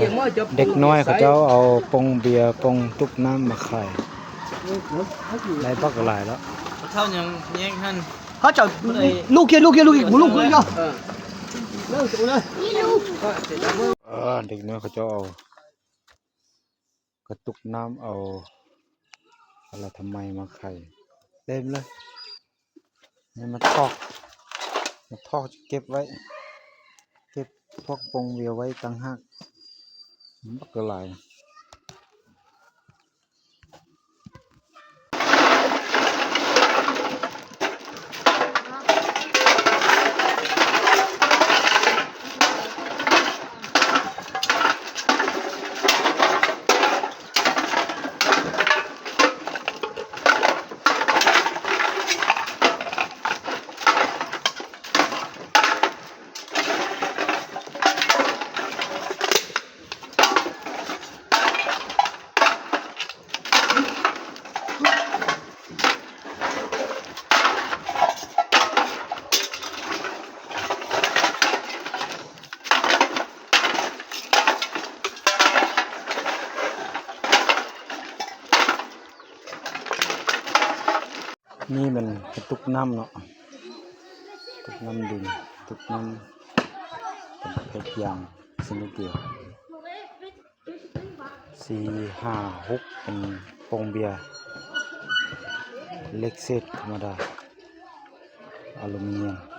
เด็กน้อยเขาเจ้าเอาปงเบียร์ปงตุกน้ำมาขายได้ปักหลายแล้วเท่ายังแย่งท่านเขาจะลูกเกียร์หมูลูกเลยเนาะเลิกเลยเด็กน้อยเขาเจ้าเอากระตุกน้ำเอาอะไรทำไมมาขายเต็มเลยนี่มาทอกจะเก็บไว้เก็บพวกปงเบียร์ไว้ตั้งหากปักหลายนี่มันกระตุกน้ำเนาะตุกน้ำดินตุกน้ำเป็นเพชรยางชนิดเดียว4 5 6เป็นปงเบียร์เล็กเศษธรรมดาอลูมิเนียม